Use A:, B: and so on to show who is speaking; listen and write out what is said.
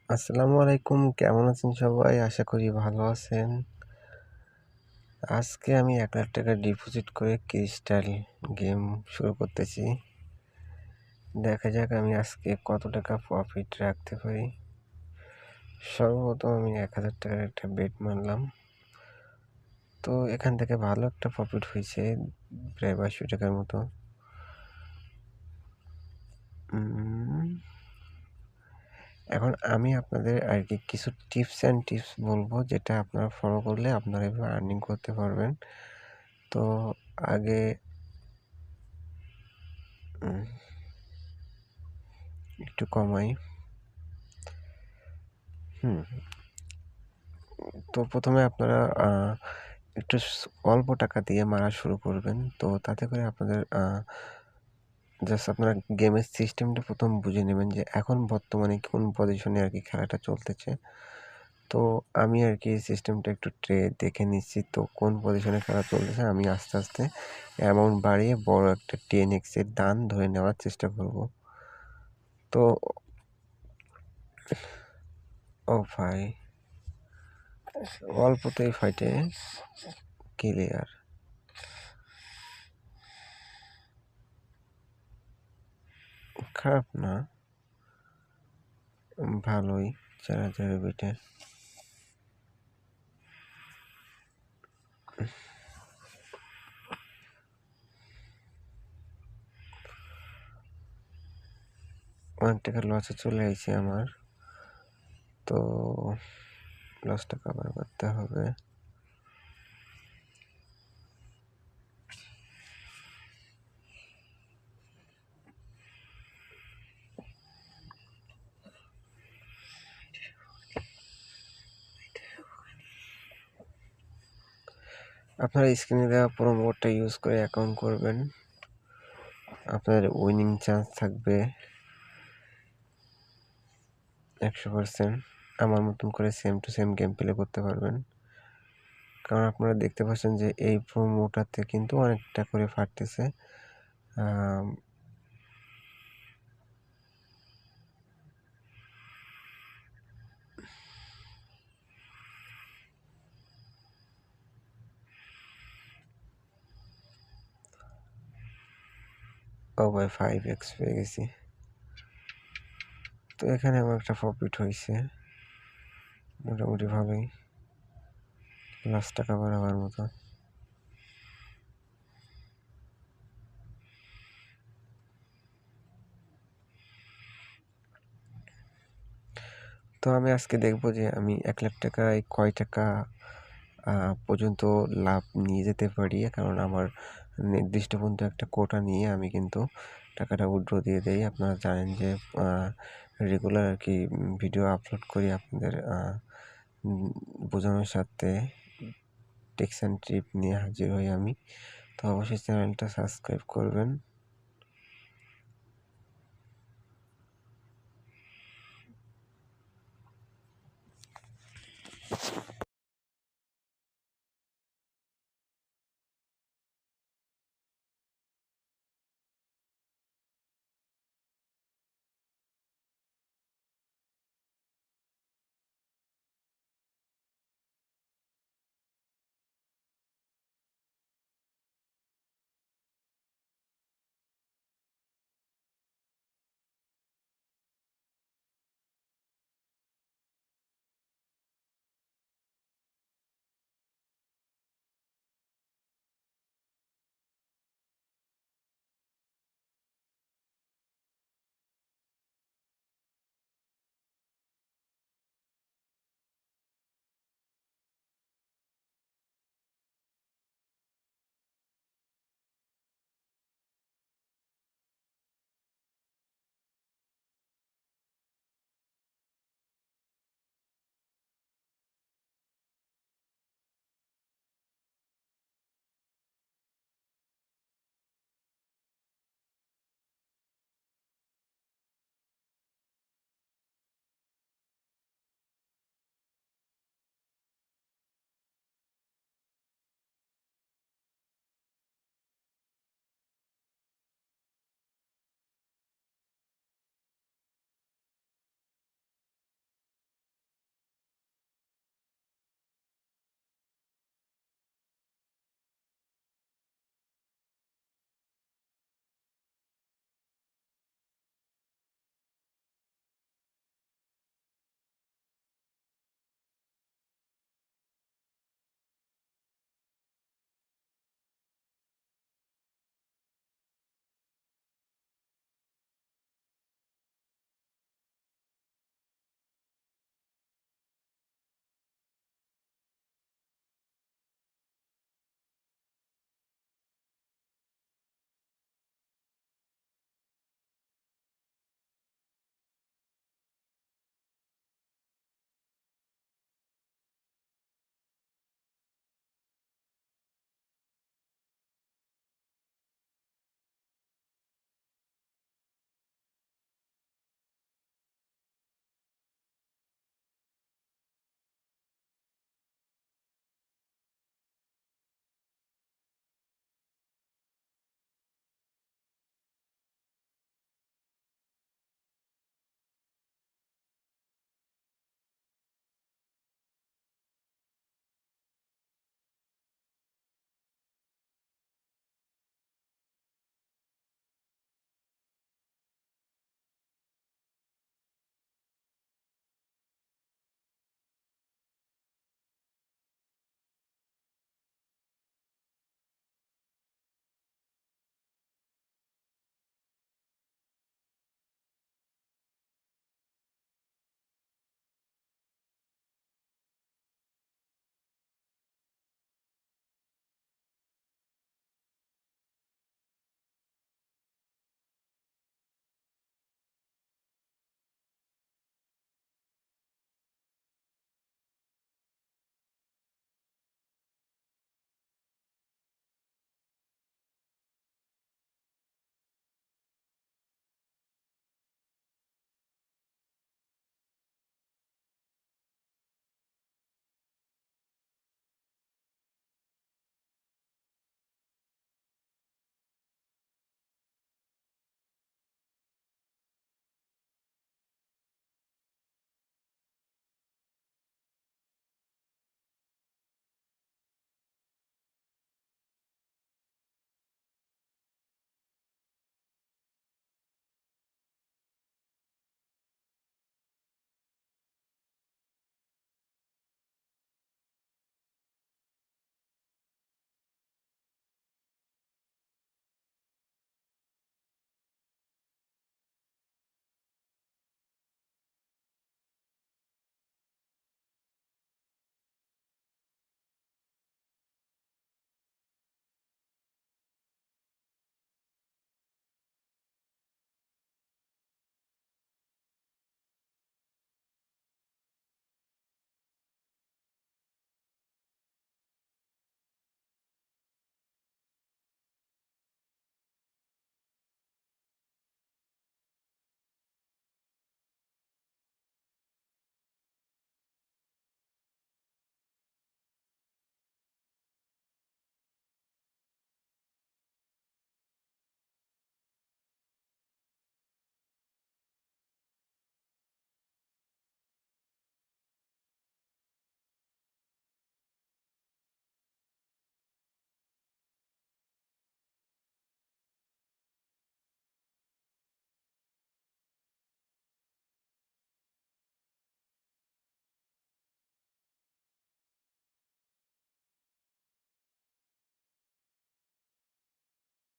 A: আসসালামু আলাইকুম। কেমন আছেন সবাই? আশা করি ভালো আছেন। আজকে আমি ৳১,০০,০০০ ডিপোজিট করে ক্রিস্টাল গেম শুরু করতেছি। দেখা যাক আমি আজকে কত টাকা প্রফিট রাখতে পারি। সর্বপ্রথম আমি ৳১,০০০ একটা বেট মারলাম। তো এখান থেকে ভালো একটা প্রফিট হইছে প্রায় ৳২২০০ মতো। উম এখন আমি আপনাদের আরকি কিছু টিপস বলবো যেটা আপনারা ফলো করলে আপনারা এভাবে আর্নিং করতে পারবেন। তো আগে উম একটু কমাই। হুম। তো ১ম এ আপনারা একটু অল্প টাকা দিয়ে মারা শুরু করবেন। তো তাতে করে আপনাদের জাস্ট আপনারা গেমের সিস্টেমটা ১ম বুঝে নেবেন যে এখন বর্তমানে কোন পজিশনে আরকি খেলাটা চলতেছে। তো আমি আরকি সিস্টেমটা একটু দেখে নিচ্ছি। তো কোন পজিশনে খেলা চলতেছে আমি আস্তে অ্যামাউন্ট বাড়িয়ে বড় একটা 10x এর দান ধরে নেওয়ার চেষ্টা করব। তো ও ভাই! অল্পতেই ফাইটে ক্লিয়ার। খারাপ না, ভালোই ৪,০০০ এর বেটে। অনেক টাকা লসে চলে আইছে আমার। তো লসটা কভার করতে হবে। আপনারা স্ক্রিনে দেওয়া প্রোমো কোডটা ইউজ করে অ্যাকাউন্ট করবেন। আপনাদের উইনিং চান্স থাকবে ১০০%। আমার মতন করে same to same game play করতে পারবেন। কারণ আপনারা দেখতে পাচ্ছেন যে এই প্রোমোটাতে কিন্তু অনেকটা করে ফাটতেছে। আম ও ভাই 5x পেয়ে গেছি। তো এখানে আমার একটা প্রফিট হইছে। মোটামুটি ভালোই। লসটা কভার হওয়ার মতো। তো আমি আজকে দেখব যে আমি ৳১,০০,০০০ কয় টাকা আ পর্যন্ত লাভ নিয়ে যেতে পারি। কারণ আমার নির্দিষ্ট পর্যন্ত একটা কোটা নিয়ে আমি কিন্তু টাকাটা উইথড্র দিয়ে দেই। আপনারা জানেন যে আ রেগুলার আরকি ভিডিও আপলোড করি আপনাদের উম বোঝানোর স্বার্থে টিপস অ্যান্ড ট্রিক নিয়ে হাজির হই আমি। তো অবশ্যই চ্যানেলটা সাবস্ক্রাইব করবেন।